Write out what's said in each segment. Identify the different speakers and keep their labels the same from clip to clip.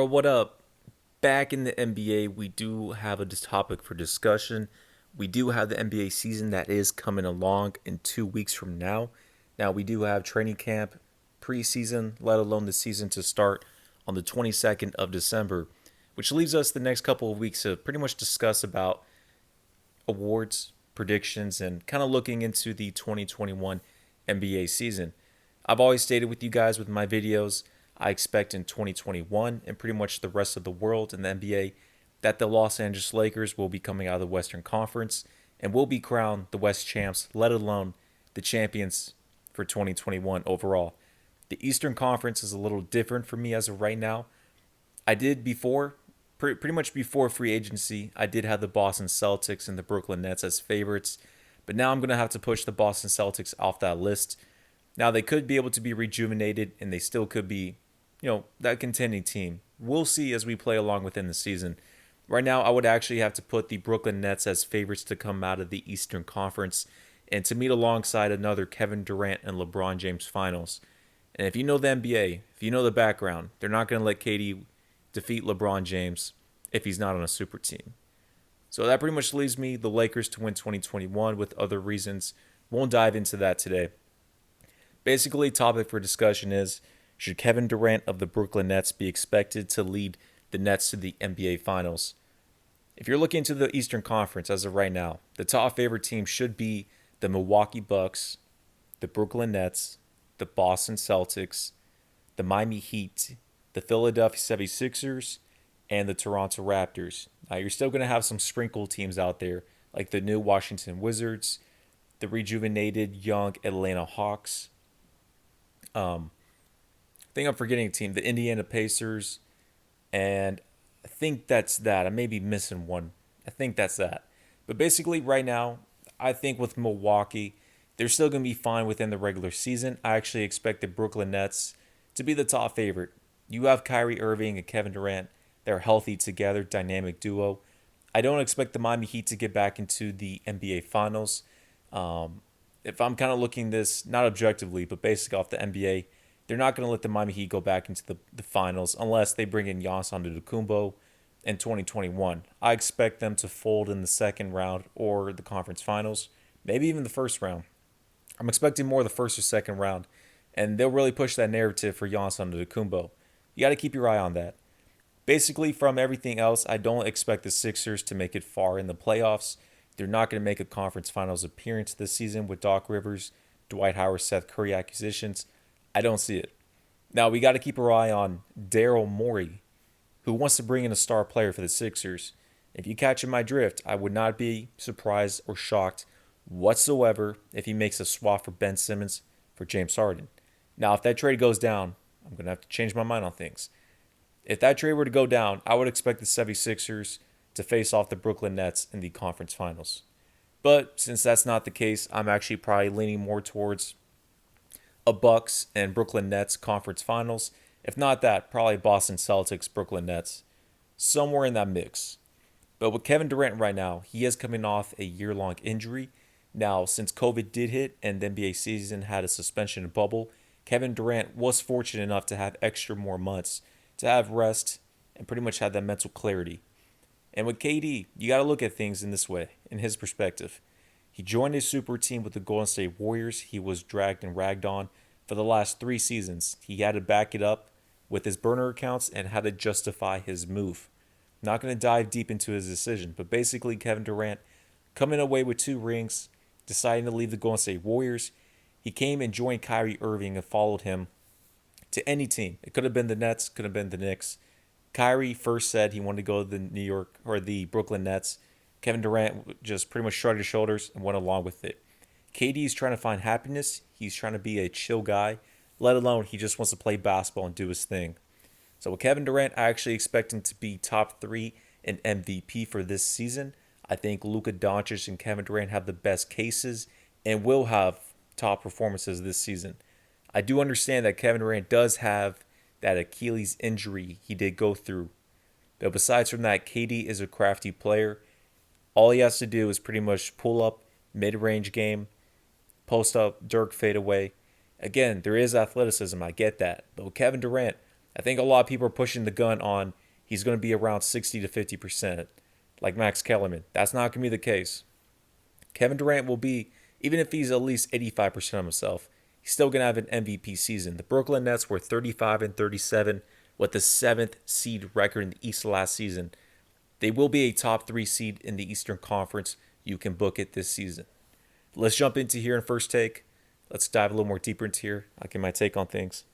Speaker 1: What up? Back in the NBA, we do have a topic for discussion. We do have the NBA season that is coming along in 2 weeks from now. Now, we do have training camp, preseason, let alone the season to start on the 22nd of December, which leaves us the next couple of weeks to pretty much discuss about awards, predictions, and kind of looking into the 2021 NBA season. I've always stated with you guys with my videos, I expect in 2021 and pretty much the rest of the world in the NBA that the Los Angeles Lakers will be coming out of the Western Conference and will be crowned the West champs, let alone the champions for 2021 overall. The Eastern Conference is a little different for me as of right now. I did before, pretty much before free agency, I did have the Boston Celtics and the Brooklyn Nets as favorites, but now I'm going to have to push the Boston Celtics off that list. Now they could be able to be rejuvenated and they still could be, that contending team. We'll see as we play along within the season. Right now, I would actually have to put the Brooklyn Nets as favorites to come out of the Eastern Conference and to meet alongside another Kevin Durant and LeBron James finals. And if you know the NBA, if you know the background, they're not going to let KD defeat LeBron James if he's not on a super team. So that pretty much leaves me the Lakers to win 2021 with other reasons. Won't dive into that today. Basically, topic for discussion is, should Kevin Durant of the Brooklyn Nets be expected to lead the Nets to the NBA Finals? If you're looking into the Eastern Conference as of right now, the top favorite team should be the Milwaukee Bucks, the Brooklyn Nets, the Boston Celtics, the Miami Heat, the Philadelphia 76ers, and the Toronto Raptors. Now, you're still going to have some sprinkle teams out there, like the new Washington Wizards, the rejuvenated young Atlanta Hawks. I think I'm forgetting a team, the Indiana Pacers, and I think that's that. I may be missing one. I think that's that. But basically, right now, I think with Milwaukee, they're still going to be fine within the regular season. I actually expect the Brooklyn Nets to be the top favorite. You have Kyrie Irving and Kevin Durant. They're healthy together, dynamic duo. I don't expect the Miami Heat to get back into the NBA Finals. If I'm kind of looking this, not objectively, but basically off the NBA, they're not going to let the Miami Heat go back into the finals unless they bring in Giannis Antetokounmpo in 2021. I expect them to fold in the second round or the conference finals, maybe even the first round. I'm expecting more the first or second round, and they'll really push that narrative for Giannis Antetokounmpo. You got to keep your eye on that. Basically, from everything else, I don't expect the Sixers to make it far in the playoffs. They're not going to make a conference finals appearance this season with Doc Rivers, Dwight Howard, Seth Curry acquisitions. I don't see it. Now, we got to keep our eye on Daryl Morey, who wants to bring in a star player for the Sixers. If you catch in my drift, I would not be surprised or shocked whatsoever if he makes a swap for Ben Simmons for James Harden. Now, if that trade goes down, I'm going to have to change my mind on things. If that trade were to go down, I would expect the 76ers to face off the Brooklyn Nets in the conference finals. But since that's not the case, I'm actually probably leaning more towards a Bucks and Brooklyn Nets conference finals. If not that, probably Boston Celtics, Brooklyn Nets, somewhere in that mix. But with Kevin Durant right now, he is coming off a year-long injury. Now, since COVID did hit and the NBA season had a suspension bubble, Kevin Durant was fortunate enough to have extra more months to have rest and pretty much have that mental clarity. And with KD, you got to look at things in this way, in his perspective. He joined a super team with the Golden State Warriors. He was dragged and ragged on for the last 3 seasons. He had to back it up with his burner accounts and how to justify his move. Not going to dive deep into his decision, but basically Kevin Durant coming away with 2 rings, deciding to leave the Golden State Warriors. He came and joined Kyrie Irving and followed him to any team. It could have been the Nets, could have been the Knicks. Kyrie first said he wanted to go to the New York or the Brooklyn Nets. Kevin Durant just pretty much shrugged his shoulders and went along with it. KD is trying to find happiness. He's trying to be a chill guy, let alone he just wants to play basketball and do his thing. So with Kevin Durant, I actually expect him to be top 3 in MVP for this season. I think Luka Doncic and Kevin Durant have the best cases and will have top performances this season. I do understand that Kevin Durant does have that Achilles injury he did go through. But besides from that, KD is a crafty player. All he has to do is pretty much pull up mid-range game, post up, Dirk fade away. Again, there is athleticism. I get that. But with Kevin Durant, I think a lot of people are pushing the gun on he's going to be around 60 to 50%, like Max Kellerman. That's not going to be the case. Kevin Durant will be, even if he's at least 85% of himself, he's still going to have an MVP season. The Brooklyn Nets were 35 and 37 with the seventh seed record in the East last season. They will be a top three seed in the Eastern Conference. You can book it this season. Let's jump into here in first take. Let's dive a little more deeper into here. I'll give my take on things.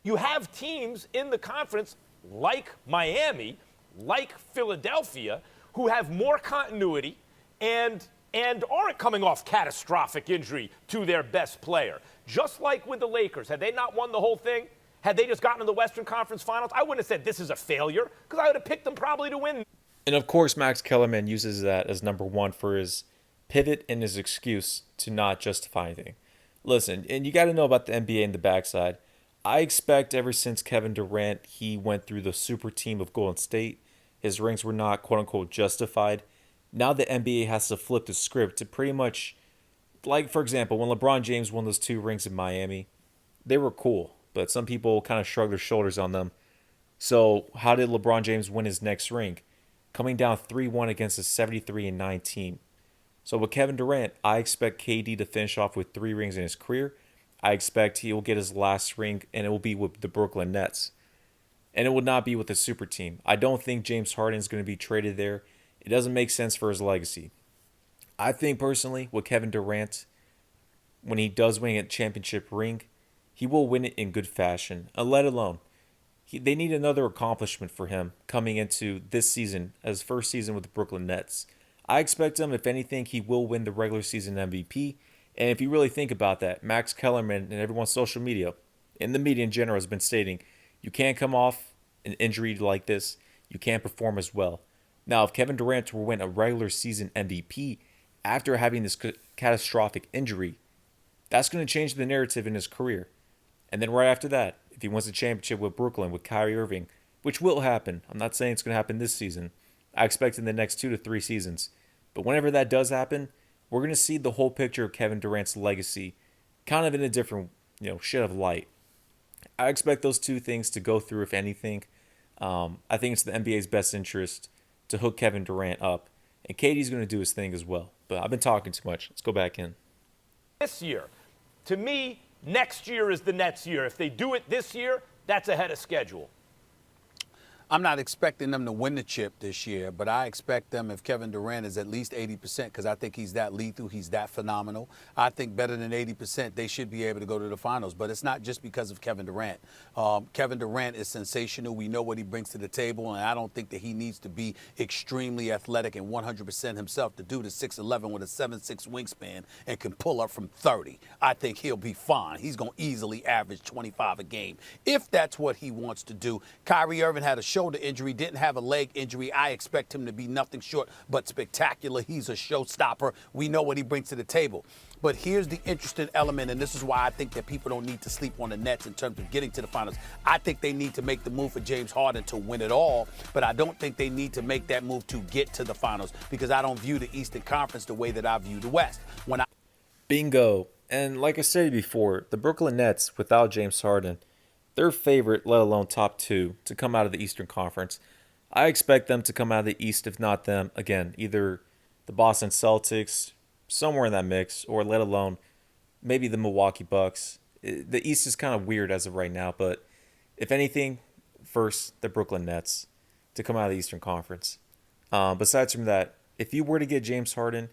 Speaker 2: You have teams in the conference like Miami, like Philadelphia, who have more continuity and aren't coming off catastrophic injury to their best player. Just like with the Lakers, had they not won the whole thing, had they just gotten to the Western Conference Finals, I wouldn't have said this is a failure because I would have picked them probably to win.
Speaker 1: And of course, Max Kellerman uses that as number one for his pivot and his excuse to not justify anything. Listen, and you got to know about the NBA and the backside. I expect ever since Kevin Durant, he went through the super team of Golden State, his rings were not quote unquote justified. Now the NBA has to flip the script to pretty much, like for example, when LeBron James won those two rings in Miami, they were cool, but some people kind of shrugged their shoulders on them. So how did LeBron James win his next ring? Coming down 3-1 against a 73-9 team. So with Kevin Durant, I expect KD to finish off with 3 rings in his career. I expect he will get his last ring, and it will be with the Brooklyn Nets. And it will not be with the super team. I don't think James Harden is going to be traded there. It doesn't make sense for his legacy. I think personally, with Kevin Durant, when he does win a championship ring, he will win it in good fashion, let alone they need another accomplishment for him coming into this season as first season with the Brooklyn Nets. I expect him, if anything, he will win the regular season MVP. And if you really think about that, Max Kellerman and everyone's social media, and the media in general, has been stating you can't come off an injury like this, you can't perform as well. Now, if Kevin Durant will win a regular season MVP after having this catastrophic injury, that's going to change the narrative in his career. And then right after that, if he wins the championship with Brooklyn with Kyrie Irving, which will happen, I'm not saying it's going to happen this season. I expect in the next 2 to 3 seasons. But whenever that does happen, we're going to see the whole picture of Kevin Durant's legacy kind of in a different, shade of light. I expect those two things to go through, if anything. I think it's the NBA's best interest to hook Kevin Durant up. And KD's going to do his thing as well. But I've been talking too much. Let's go back in.
Speaker 2: This year, to me, next year is the Nets year. If they do it this year, that's ahead of schedule.
Speaker 3: I'm not expecting them to win the chip this year, but I expect them, if Kevin Durant is at least 80%, because I think he's that lethal, he's that phenomenal. I think better than 80%, they should be able to go to the finals. But it's not just because of Kevin Durant. Kevin Durant is sensational. We know what he brings to the table, and I don't think that he needs to be extremely athletic and 100% himself. To do the 6'11 with a 7'6 wingspan and can pull up from 30. I think he'll be fine. He's going to easily average 25 a game. If that's what he wants to do. Kyrie Irving had a shoulder injury, didn't have a leg injury. I expect him to be nothing short but spectacular. He's a showstopper. We know what he brings to the table. But here's the interesting element, and this is why I think that people don't need to sleep on the Nets in terms of getting to the finals. I think they need to make the move for James Harden to win it all, but I don't think they need to make that move to get to the finals because I don't view the Eastern Conference the way that I view the West.
Speaker 1: Bingo. And like I said before, the Brooklyn Nets, without James Harden, they're favorite, let alone top 2, to come out of the Eastern Conference. I expect them to come out of the East, if not them, again, either the Boston Celtics, somewhere in that mix, or let alone maybe the Milwaukee Bucks. The East is kind of weird as of right now, but if anything, first, the Brooklyn Nets to come out of the Eastern Conference. Besides from that, if you were to get James Harden,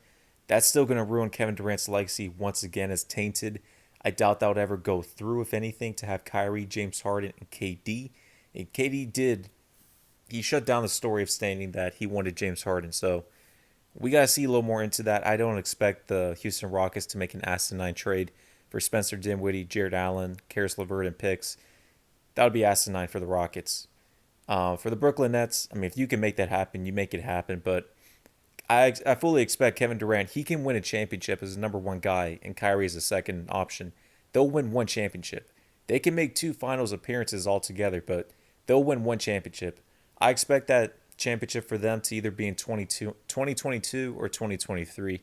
Speaker 1: that's still going to ruin Kevin Durant's legacy once again as tainted. I doubt that would ever go through, if anything, to have Kyrie, James Harden, and KD. And he shut down the story of stating that he wanted James Harden. So we got to see a little more into that. I don't expect the Houston Rockets to make an asinine trade for Spencer Dinwiddie, Jared Allen, Karis LeVert, and picks. That would be asinine for the Rockets. For the Brooklyn Nets, I mean, if you can make that happen, you make it happen. But I fully expect Kevin Durant, he can win a championship as the number 1 guy, and Kyrie is the second option. They'll win 1 championship. They can make 2 finals appearances altogether, but they'll win 1 championship. I expect that championship for them to either be in 2022 or 2023.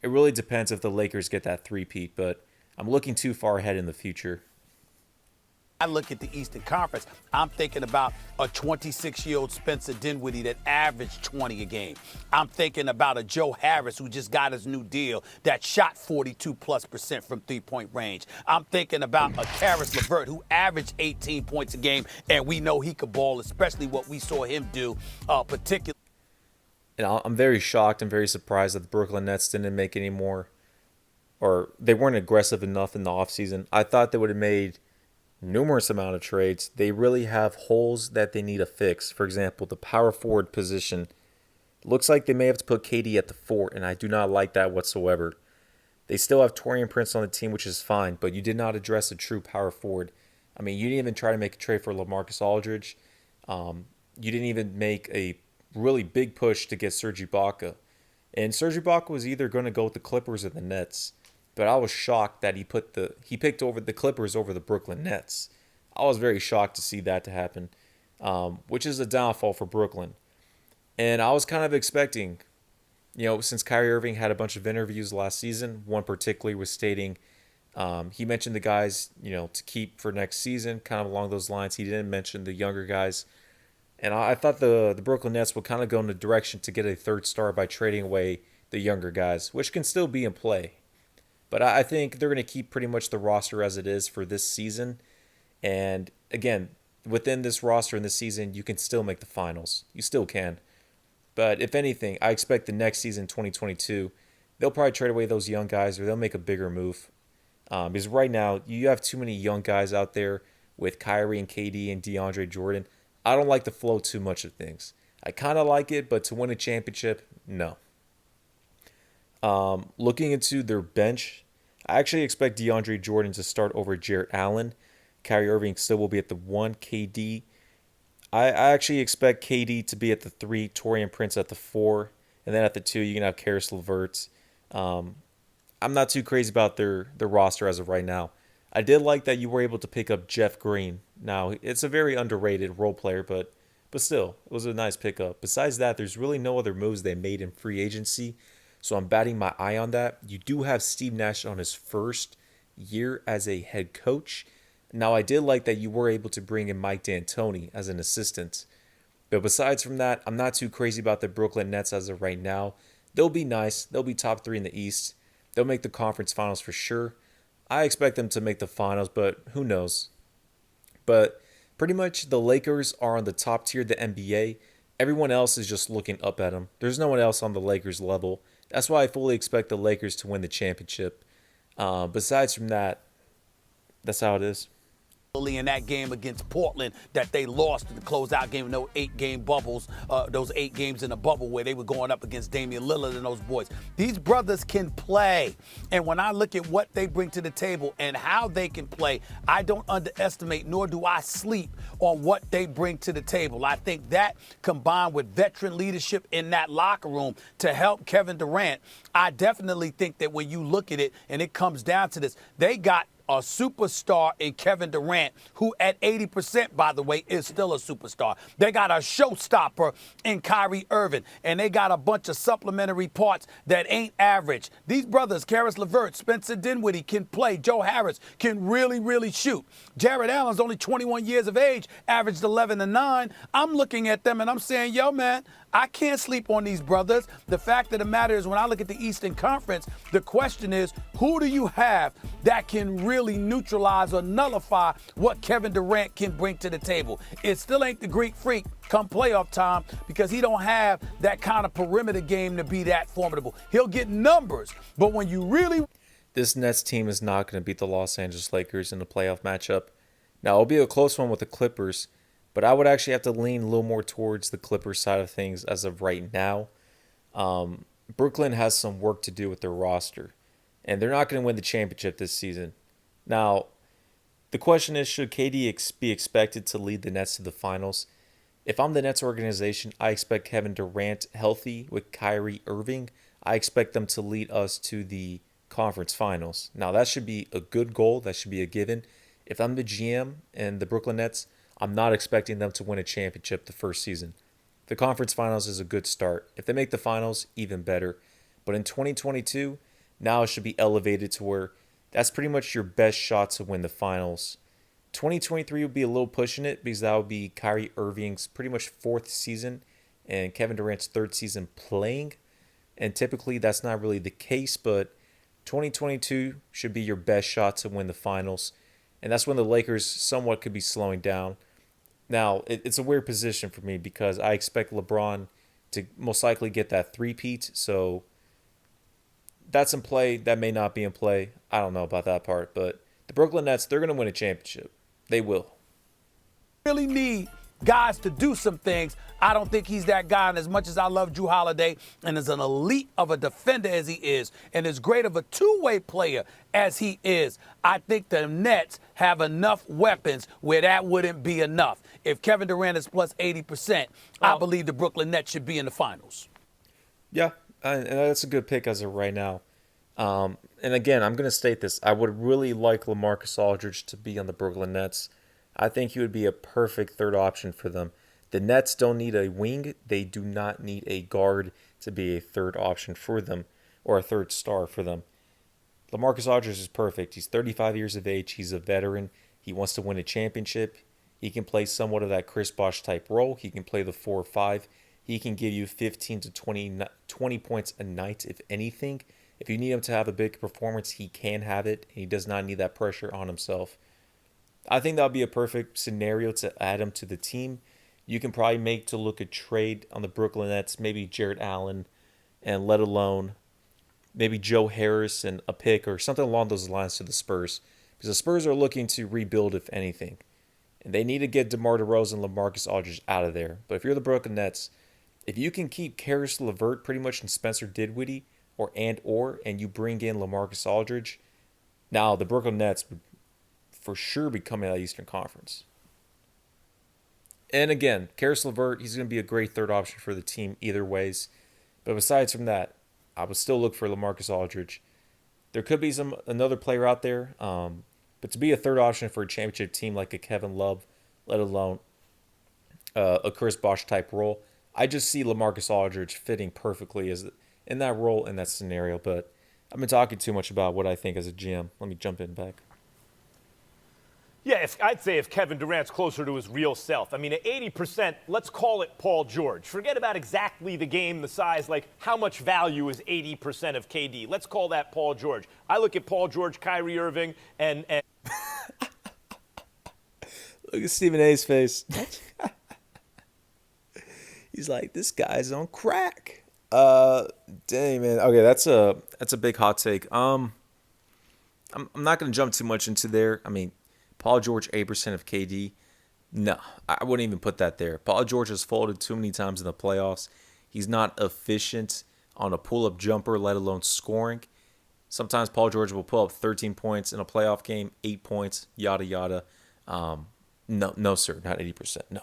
Speaker 1: It really depends if the Lakers get that three-peat, but I'm looking too far ahead in the future.
Speaker 3: I look at the Eastern Conference, I'm thinking about a 26-year-old Spencer Dinwiddie that averaged 20 a game. I'm thinking about a Joe Harris who just got his new deal that shot 42+% from three-point range. I'm thinking about a Karis LeVert who averaged 18 points a game, and we know he could ball, especially what we saw him do, particularly.
Speaker 1: And I'm very shocked and very surprised that the Brooklyn Nets didn't make any more, or they weren't aggressive enough in the offseason. I thought they would have made numerous amount of trades. They really have holes that they need to fix. For example, the power forward position. Looks like they may have to put KD at the 4, and I do not like that whatsoever. They still have Torian Prince on the team, which is fine, but you did not address a true power forward. I mean, you didn't even try to make a trade for LaMarcus Aldridge. You didn't even make a really big push to get Serge Ibaka. And Serge Ibaka was either going to go with the Clippers or the Nets. But I was shocked that he picked over the Clippers over the Brooklyn Nets. I was very shocked to see that to happen, which is a downfall for Brooklyn. And I was kind of expecting, since Kyrie Irving had a bunch of interviews last season, one particularly was stating he mentioned the guys, to keep for next season, kind of along those lines. He didn't mention the younger guys. And I thought the Brooklyn Nets would kind of go in the direction to get a third star by trading away the younger guys, which can still be in play. But I think they're going to keep pretty much the roster as it is for this season. And again, within this roster in this season, you can still make the finals. You still can. But if anything, I expect the next season, 2022, they'll probably trade away those young guys or they'll make a bigger move. Because right now, you have too many young guys out there with Kyrie and KD and DeAndre Jordan. I don't like the flow too much of things. I kind of like it, but to win a championship, no. Looking into their bench, I actually expect DeAndre Jordan to start over Jarrett Allen. Kyrie Irving still will be at the 1. KD. I actually expect KD to be at the 3, Torian Prince at the 4, and then at the 2 you can have Karis LeVert. I'm not too crazy about their roster as of right now. I did like that you were able to pick up Jeff Green. Now, it's a very underrated role player, but still, it was a nice pickup. Besides that, there's really no other moves they made in free agency. So I'm batting my eye on that. You do have Steve Nash on his first year as a head coach. Now, I did like that you were able to bring in Mike D'Antoni as an assistant. But besides from that, I'm not too crazy about the Brooklyn Nets as of right now. They'll be nice. They'll be top 3 in the East. They'll make the conference finals for sure. I expect them to make the finals, but who knows? But pretty much the Lakers are on the top tier of the NBA. Everyone else is just looking up at them. There's no one else on the Lakers level. That's why I fully expect the Lakers to win the championship. Besides from that, that's how it is.
Speaker 3: In that game against Portland that they lost in the closeout game, those 8-game bubbles, those 8 games in a bubble where they were going up against Damian Lillard and those boys. These brothers can play. And when I look at what they bring to the table and how they can play, I don't underestimate nor do I sleep on what they bring to the table. I think that combined with veteran leadership in that locker room to help Kevin Durant, I definitely think that when you look at it and it comes down to this, they got a superstar in Kevin Durant, who at 80%, by the way, is still a superstar. They got a showstopper in Kyrie Irving, and they got a bunch of supplementary parts that ain't average. These brothers, Karis LeVert, Spencer Dinwiddie, can play. Joe Harris can really, really shoot. Jarrett Allen's only 21 years of age, averaged 11 and 9. I'm looking at them and I'm saying, yo, man, I can't sleep on these brothers. The fact of the matter is, when I look at the Eastern Conference, the question is, who do you have that can really neutralize or nullify what Kevin Durant can bring to the table? It still ain't the Greek Freak come playoff time because he don't have that kind of perimeter game to be that formidable. He'll get numbers, but when you really...
Speaker 1: This Nets team is not going to beat the Los Angeles Lakers in the playoff matchup. Now, it'll be a close one with the Clippers, but I would actually have to lean a little more towards the Clippers side of things as of right now. Brooklyn has some work to do with their roster, and they're not going to win the championship this season. Now, the question is, should KD be expected to lead the Nets to the finals? If I'm the Nets organization, I expect Kevin Durant healthy with Kyrie Irving. I expect them to lead us to the conference finals. Now, that should be a good goal. That should be a given. If I'm the GM and the Brooklyn Nets, I'm not expecting them to win a championship the first season. The conference finals is a good start. If they make the finals, even better. But in 2022, now it should be elevated to where that's pretty much your best shot to win the finals 2023 would be a little pushing it because that would be Kyrie Irving's pretty much fourth season and Kevin Durant's third season playing. And typically that's not really the case, but 2022 should be your best shot to win the finals. And that's when the Lakers somewhat could be slowing down. Now, it's a weird position for me because I expect LeBron to most likely get that three-peat. So that's in play. That may not be in play. I don't know about that part. But the Brooklyn Nets, they're going to win a championship. They will.
Speaker 3: Really need guys to do some things. I don't think he's that guy. And as much as I love Drew Holiday and as an elite of a defender as he is, and as great of a two-way player as he is, I think the Nets have enough weapons where that wouldn't be enough. If Kevin Durant is plus 80%, I believe the Brooklyn Nets should be in the finals.
Speaker 1: Yeah, and that's a good pick as of right now. And again, I'm going to state this. I would really like LaMarcus Aldridge to be on the Brooklyn Nets. I think he would be a perfect third option for them. The Nets don't need a wing. They do not need a guard to be a third option for them or a third star for them. LaMarcus Aldridge is perfect. He's 35 years of age. He's a veteran. He wants to win a championship. He can play somewhat of that Chris Bosh type role. He can play the 4 or 5. He can give you 15 to 20 points a night, if anything. If you need him to have a big performance, he can have it. He does not need that pressure on himself. I think that would be a perfect scenario to add him to the team. You can probably make to look a trade on the Brooklyn Nets, maybe Jarrett Allen, and let alone maybe Joe Harris and a pick or something along those lines to the Spurs. Because the Spurs are looking to rebuild, if anything. And they need to get DeMar DeRozan and LaMarcus Aldridge out of there. But if you're the Brooklyn Nets, if you can keep Karis LeVert pretty much in Spencer Dinwiddie, and you bring in LaMarcus Aldridge, now the Brooklyn Nets would for sure be coming out of the Eastern Conference. And again, Karis LeVert, he's going to be a great third option for the team either ways. But besides from that, I would still look for LaMarcus Aldridge. There could be another player out there, but to be a third option for a championship team like a Kevin Love, let alone a Chris Bosh type role, I just see LaMarcus Aldridge fitting perfectly in that role, in that scenario. But I've been talking too much about what I think as a GM. Let me jump in back.
Speaker 2: Yeah, I'd say if Kevin Durant's closer to his real self. I mean, at 80%, let's call it Paul George. Forget about exactly the game, the size, like how much value is 80% of KD. Let's call that Paul George. I look at Paul George, Kyrie Irving, and
Speaker 1: Look at Stephen A's face. He's like, this guy's on crack. Dang, man. Okay, that's a big hot take. I'm not going to jump too much into there. I mean, Paul George, 8% of KD. No, I wouldn't even put that there. Paul George has folded too many times in the playoffs. He's not efficient on a pull-up jumper, let alone scoring. Sometimes Paul George will pull up 13 points in a playoff game, 8 points, yada, yada. No, sir, not 80%, no.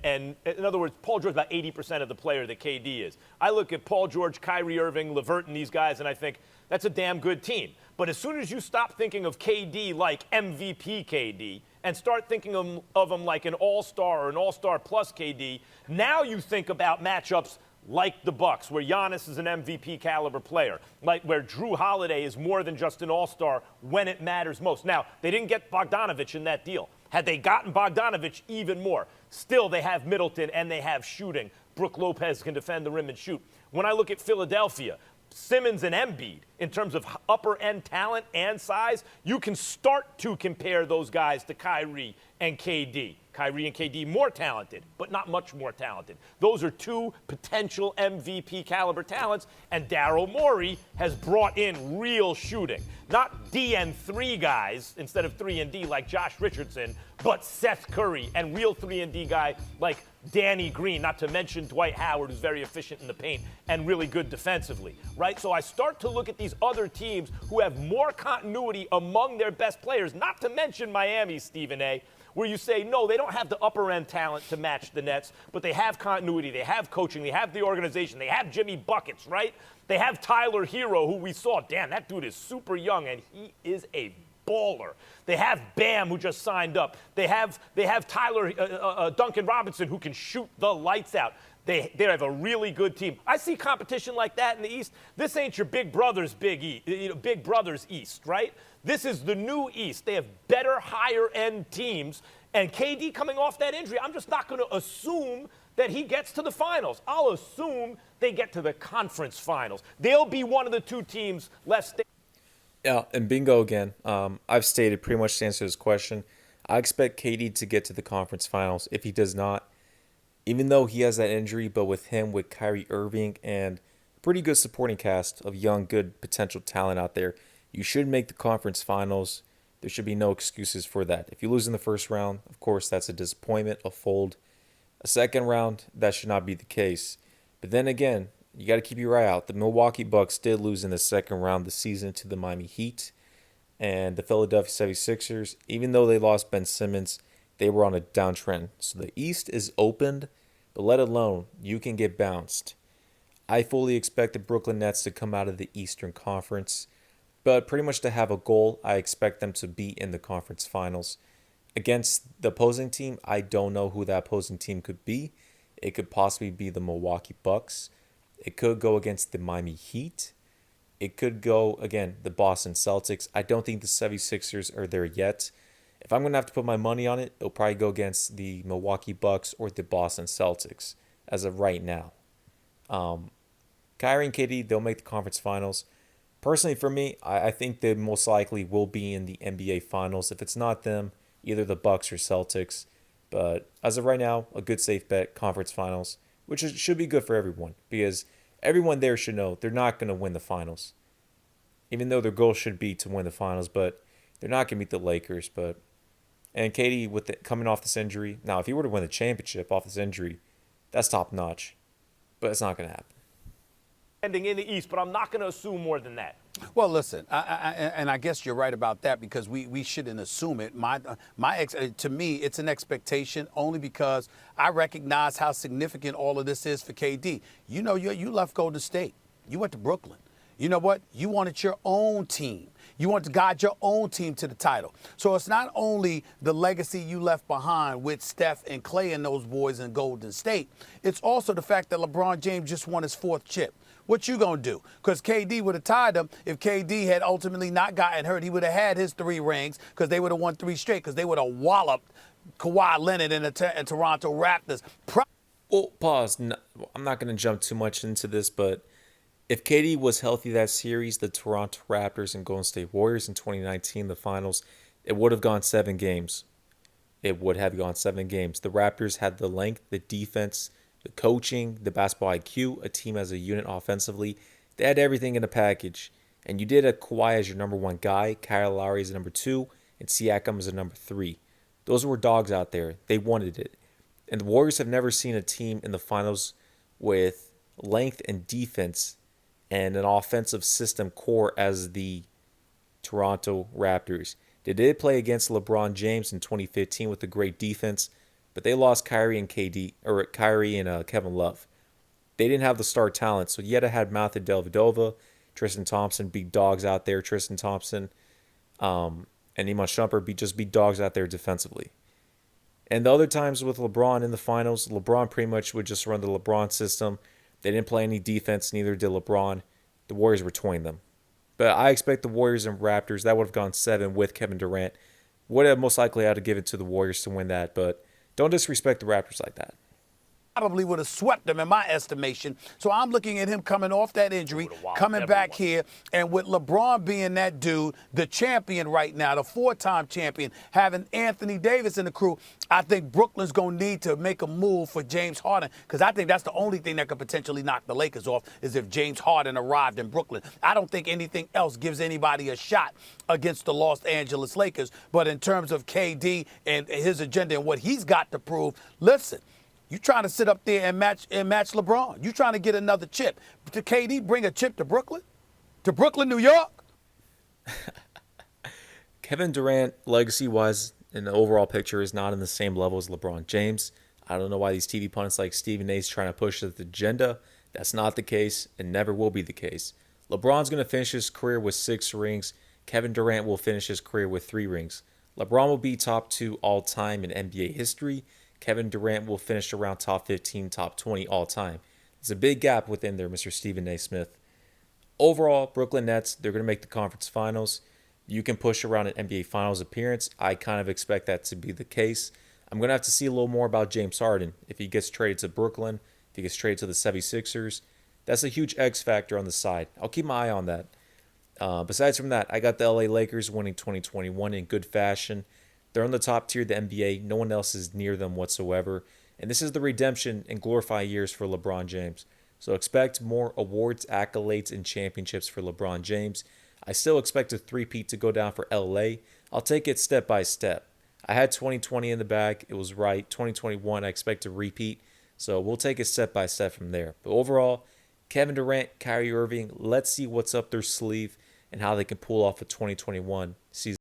Speaker 2: And in other words, Paul George is about 80% of the player that KD is. I look at Paul George, Kyrie Irving, LeVert, and these guys, and I think that's a damn good team. But as soon as you stop thinking of KD like MVP KD and start thinking of him like an all-star or an all-star plus KD, now you think about matchups like the Bucks, where Giannis is an MVP caliber player, like where Drew Holiday is more than just an all-star when it matters most. Now, they didn't get Bogdanovich in that deal. Had they gotten Bogdanovich, even more. Still, they have Middleton and they have shooting. Brook Lopez can defend the rim and shoot. When I look at Philadelphia, Simmons and Embiid, in terms of upper-end talent and size, you can start to compare those guys to Kyrie and KD. Kyrie and KD more talented, but not much more talented. Those are two potential MVP caliber talents, and Daryl Morey has brought in real shooting. Not D and 3 guys instead of 3 and D like Josh Richardson, but Seth Curry and real 3 and D guy like Danny Green, not to mention Dwight Howard, who's very efficient in the paint and really good defensively, right? So I start to look at these other teams who have more continuity among their best players, not to mention Miami, Stephen A., where you say, no, they don't have the upper-end talent to match the Nets, but they have continuity, they have coaching, they have the organization, they have Jimmy Buckets, right? They have Tyler Hero, who we saw. Damn, that dude is super young, and he is a baller. They have Bam, who just signed up. They have Duncan Robinson, who can shoot the lights out. They have a really good team. I see competition like that in the East. This ain't your Big Brothers East, right? This is the new East. They have better, higher end teams. And KD coming off that injury, I'm just not going to assume that he gets to the finals. I'll assume they get to the conference finals. They'll be one of the two teams left.
Speaker 1: Yeah, and bingo again. I've stated pretty much to answer this question. I expect KD to get to the conference finals. If he does not, even though he has that injury, but with him, with Kyrie Irving and a pretty good supporting cast of young, good potential talent out there, you should make the conference finals. There should be no excuses for that. If you lose in the first round, of course, that's a disappointment, a fold. A second round, that should not be the case. But then again, you got to keep your eye out. The Milwaukee Bucks did lose in the second round this season to the Miami Heat. And the Philadelphia 76ers, even though they lost Ben Simmons, they were on a downtrend. So the East is opened, but let alone you can get bounced. I fully expect the Brooklyn Nets to come out of the Eastern Conference. But pretty much to have a goal, I expect them to be in the conference finals. Against the opposing team, I don't know who that opposing team could be. It could possibly be the Milwaukee Bucks. It could go against the Miami Heat. It could go, again, the Boston Celtics. I don't think the 76ers are there yet. If I'm going to have to put my money on it, it'll probably go against the Milwaukee Bucks or the Boston Celtics as of right now. Kyrie and KD, they'll make the conference finals. Personally, for me, I think they most likely will be in the NBA Finals. If it's not them, either the Bucks or Celtics. But as of right now, a good safe bet, conference finals, which should be good for everyone because everyone there should know they're not going to win the finals. Even though their goal should be to win the finals, but they're not going to beat the Lakers. And KD coming off this injury, now if he were to win the championship off this injury, that's top notch. But it's not going to happen.
Speaker 2: Ending in the East, but I'm not going to assume more than that.
Speaker 3: Well, listen, I guess you're right about that because we shouldn't assume it. To me, it's an expectation only because I recognize how significant all of this is for KD. You know, you left Golden State. You went to Brooklyn. You know what? You wanted your own team. You want to guide your own team to the title. So it's not only the legacy you left behind with Steph and Clay and those boys in Golden State. It's also the fact that LeBron James just won his fourth chip. What you gonna do? Because KD would have tied them if KD had ultimately not gotten hurt. He would have had his 3 rings because they would have won 3 straight because they would have walloped Kawhi Leonard and the Toronto Raptors.
Speaker 1: Well, pause. No, I'm not going to jump too much into this, but if KD was healthy that series, the Toronto Raptors and Golden State Warriors in 2019, the finals, it would have gone 7 games. It would have gone 7 games. The Raptors had the length, the defense, the coaching, the basketball IQ, a team as a unit offensively. They had everything in a package. And you did a Kawhi as your number 1 guy, Kyle Lowry as a number 2, and Siakam as a number 3. Those were dogs out there. They wanted it. And the Warriors have never seen a team in the finals with length and defense and an offensive system core as the Toronto Raptors. They did play against LeBron James in 2015 with a great defense, but they lost Kyrie and Kevin Love. They didn't have the star talent, so you had to have Matthew Dellavedova, Tristan Thompson, big dogs out there. Tristan Thompson and Iman Shumpert be dogs out there defensively. And the other times with LeBron in the finals, LeBron pretty much would just run the LeBron system. They didn't play any defense, neither did LeBron. The Warriors were toying them. But I expect the Warriors and Raptors, that would have gone 7 with Kevin Durant. Would have most likely had to give it to the Warriors to win that, but don't disrespect the Raptors like that.
Speaker 3: Probably would have swept them in my estimation. So I'm looking at him coming off that injury, coming back here, and with LeBron being that dude, the champion right now, the 4-time champion, having Anthony Davis in the crew, I think Brooklyn's going to need to make a move for James Harden because I think that's the only thing that could potentially knock the Lakers off is if James Harden arrived in Brooklyn. I don't think anything else gives anybody a shot against the Los Angeles Lakers. But in terms of KD and his agenda and what he's got to prove, listen, you trying to sit up there and match LeBron. You trying to get another chip. To KD, bring a chip to Brooklyn? To Brooklyn, New York?
Speaker 1: Kevin Durant, legacy-wise, in the overall picture, is not in the same level as LeBron James. I don't know why these TV pundits like Stephen A. is trying to push the agenda. That's not the case and never will be the case. LeBron's going to finish his career with 6 rings. Kevin Durant will finish his career with 3 rings. LeBron will be top 2 all-time in NBA history. Kevin Durant will finish around top 15, top 20 all time. There's a big gap within there, Mr. Stephen A. Smith. Overall, Brooklyn Nets, they're going to make the conference finals. you can push around an NBA Finals appearance. I kind of expect that to be the case. I'm going to have to see a little more about James Harden. If he gets traded to Brooklyn, if he gets traded to the 76ers, that's a huge X factor on the side. I'll keep my eye on that. Besides from that, I got the LA Lakers winning 2021 in good fashion. They're on the top tier of the NBA. No one else is near them whatsoever. And this is the redemption and glorify years for LeBron James. So expect more awards, accolades, and championships for LeBron James. I still expect a three-peat to go down for LA. I'll take it step by step. I had 2020 in the bag. It was right. 2021, I expect to repeat. So we'll take it step by step from there. But overall, Kevin Durant, Kyrie Irving, let's see what's up their sleeve and how they can pull off a 2021 season.